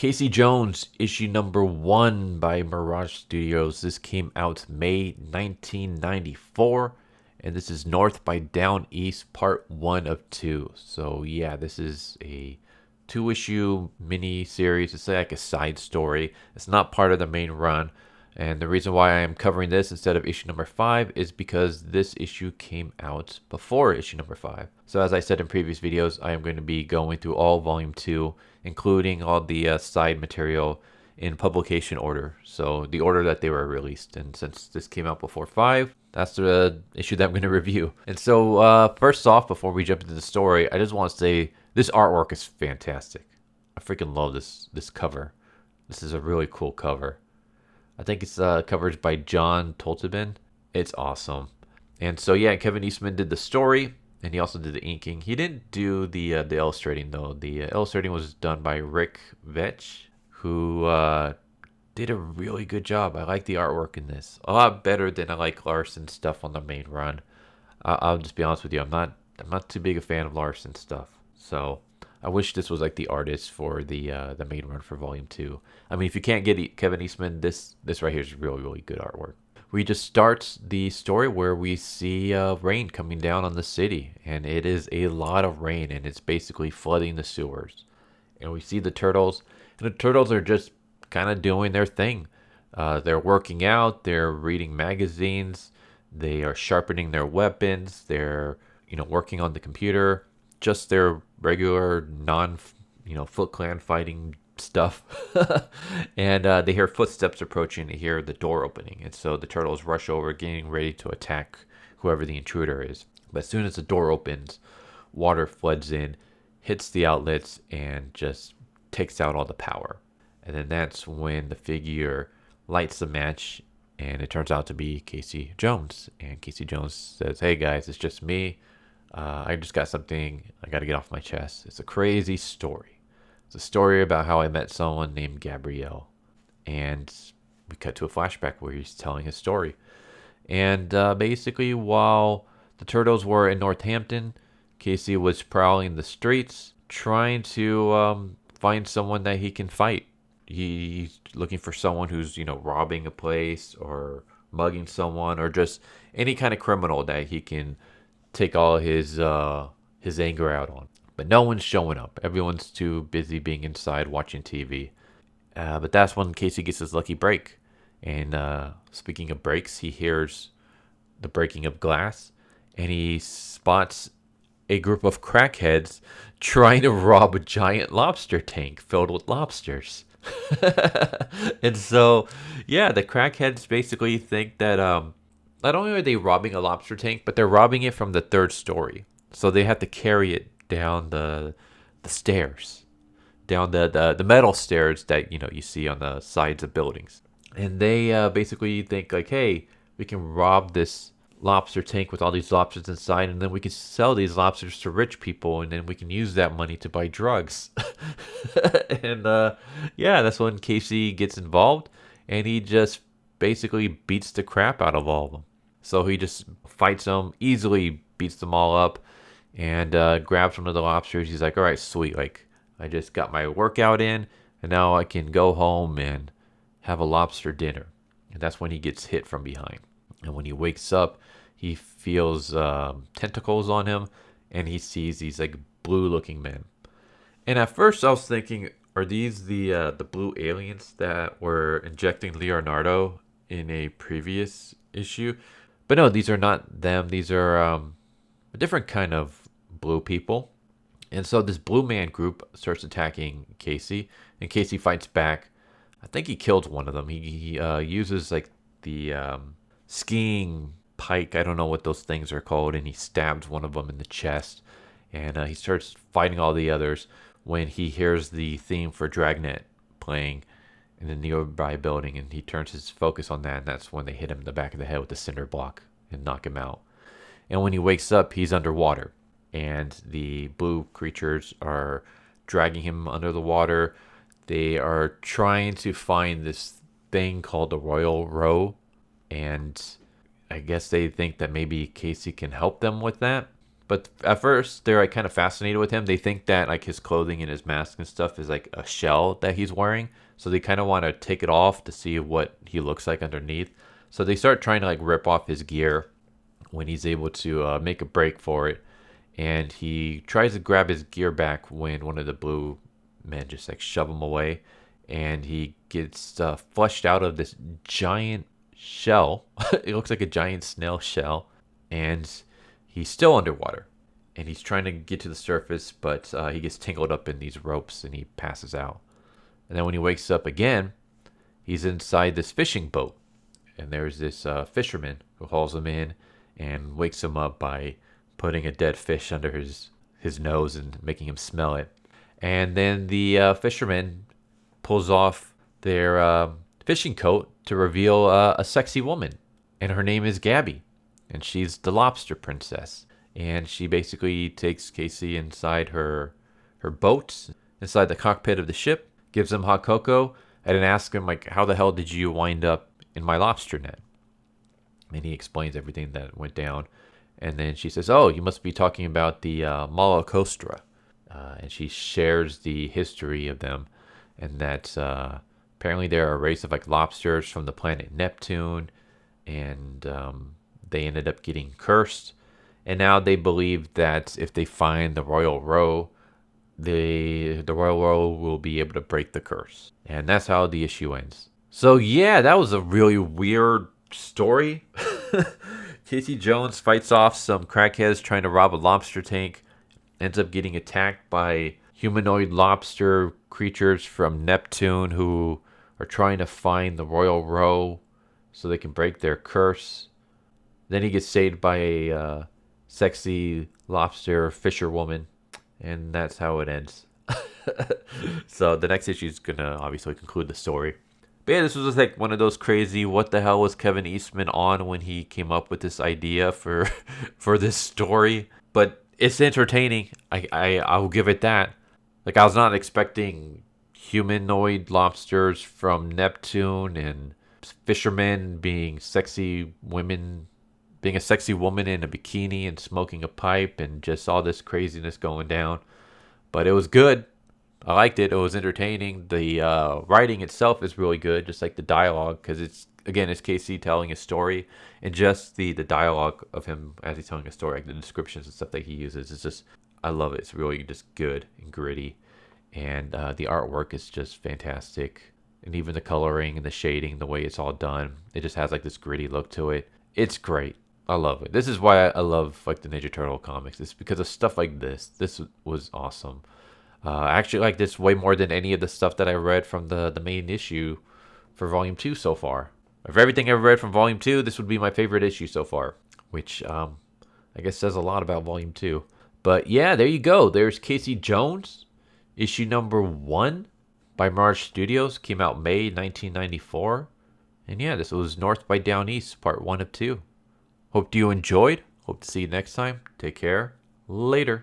Casey Jones, issue number 1 by Mirage Studios. This came out May 1994, and this is North by Downeast, part 1 of 2. So yeah, this is a 2-issue mini series. It's like a side story. It's not part of the main run. And the reason why I am covering this instead of issue number 5 is because this issue came out before issue number 5. So as I said in previous videos, I am going to be going through all volume 2, including all the side material in publication order. So the order that they were released. And since this came out before 5, that's the issue that I'm going to review. And so first off, before we jump into the story, I just want to say this artwork is fantastic. I freaking love this cover. This is a really cool cover. I think it's covered by John Tolteben. It's awesome. And so yeah, Kevin Eastman did the story, and he also did the inking. He didn't do the illustrating though. The illustrating was done by Rick Vetch, who did a really good job. I like the artwork in this a lot better than I like Larson's stuff on the main run. I'll just be honest with you. I'm not too big a fan of Larson's stuff. So I wish this was like the artist for the main run for volume 2. I mean, if you can't get Kevin Eastman, this right here is really good artwork. We just start the story where we see rain coming down on the city, and it is a lot of rain, and it's basically flooding the sewers. And we see the turtles, and the turtles are just kind of doing their thing. They're working out, they're reading magazines, they are sharpening their weapons, they're working on the computer, just their regular Foot Clan fighting stuff. And they hear footsteps approaching. They hear the door opening, and so the turtles rush over, getting ready to attack whoever the intruder is. But as soon as the door opens, water floods in, hits the outlets, and just takes out all the power. And then that's when the figure lights the match, and it turns out to be Casey Jones. And Casey Jones says, "Hey guys, it's just me. I just got something I got to get off my chest." It's a crazy story. It's a story about how I met someone named Gabrielle. And we cut to a flashback where he's telling his story. And basically, while the turtles were in Northampton, Casey was prowling the streets, trying to find someone that he can fight. He's looking for someone who's, robbing a place or mugging someone, or just any kind of criminal that he can take all his anger out on. But no one's showing up. Everyone's too busy being inside watching TV. But that's when Casey gets his lucky break. And speaking of breaks, he hears the breaking of glass, and he spots a group of crackheads trying to rob a giant lobster tank filled with lobsters. And so, yeah, the crackheads basically think that not only are they robbing a lobster tank, but they're robbing it from the 3rd story. So they have to carry it down the stairs, down the metal stairs that you see on the sides of buildings. And they basically think like, hey, we can rob this lobster tank with all these lobsters inside, and then we can sell these lobsters to rich people, and then we can use that money to buy drugs. And yeah, that's when Casey gets involved, and he just basically beats the crap out of all of them. So he just fights them, easily beats them all up, and grabs one of the lobsters. He's like, all right, sweet. Like, I just got my workout in, and now I can go home and have a lobster dinner. And that's when he gets hit from behind. And when he wakes up, he feels tentacles on him, and he sees these like blue-looking men. And at first I was thinking, are these the blue aliens that were injecting Leonardo in a previous issue? But no, these are not them. These are a different kind of blue people. And so this blue man group starts attacking Casey, and Casey fights back. I think he kills one of them. He uses like the skiing pike. I don't know what those things are called. And he stabs one of them in the chest. And he starts fighting all the others when he hears the theme for Dragnet playing in the nearby building. And he turns his focus on that. And that's when they hit him in the back of the head with the cinder block and knock him out. And when he wakes up, he's underwater. And the blue creatures are dragging him under the water. They are trying to find this thing called the Royal Row. And I guess they think that maybe Casey can help them with that. But at first, they're like kind of fascinated with him. They think that like his clothing and his mask and stuff is like a shell that he's wearing. So they kind of want to take it off to see what he looks like underneath. So they start trying to like rip off his gear when he's able to make a break for it. And he tries to grab his gear back when one of the blue men just like shove him away. And he gets flushed out of this giant shell. It looks like a giant snail shell. And he's still underwater. And he's trying to get to the surface, but he gets tangled up in these ropes and he passes out. And then when he wakes up again, he's inside this fishing boat. And there's this fisherman who hauls him in and wakes him up by putting a dead fish under his nose and making him smell it. And then the fisherman pulls off their fishing coat to reveal a sexy woman. And her name is Gabby. And she's the Lobster Princess. And she basically takes Casey inside her boat, inside the cockpit of the ship, gives him hot cocoa, and then asks him, like, how the hell did you wind up in my lobster net? And he explains everything that went down. And then she says, oh, you must be talking about the Molocostra. And she shares the history of them. And that apparently they're a race of like lobsters from the planet Neptune. And they ended up getting cursed. And now they believe that if they find the Royal Roe, the Royal Roe will be able to break the curse. And that's how the issue ends. So yeah, that was a really weird story. Casey Jones fights off some crackheads trying to rob a lobster tank. Ends up getting attacked by humanoid lobster creatures from Neptune who are trying to find the Royal Roe so they can break their curse. Then he gets saved by a sexy lobster fisherwoman, and that's how it ends. So the next issue is gonna obviously conclude the story. But yeah, this was just like one of those crazy, what the hell was Kevin Eastman on when he came up with this idea for this story? But it's entertaining. I will give it that. Like, I was not expecting humanoid lobsters from Neptune and fishermen being sexy women, being a sexy woman in a bikini and smoking a pipe and just all this craziness going down. But it was good. I liked it. It was entertaining. The writing itself is really good, just like the dialogue, because it's Casey telling a story, and just the dialogue of him as he's telling a story, like the descriptions and stuff that he uses, is just, I love it. It's really just good and gritty, and the artwork is just fantastic, and even the coloring and the shading, the way it's all done, it just has like this gritty look to it. It's great. I love it. This is why I love like the Ninja Turtle comics. It's because of stuff like this. This was awesome. I actually like this way more than any of the stuff that I read from the main issue for Volume 2 so far. Of everything I've read from Volume 2, this would be my favorite issue so far, which I guess says a lot about Volume 2. But yeah, there you go. There's Casey Jones, issue number 1 by Mirage Studios. Came out May 1994. And yeah, this was North by Downeast, part 1 of 2. Hope you enjoyed. Hope to see you next time. Take care. Later.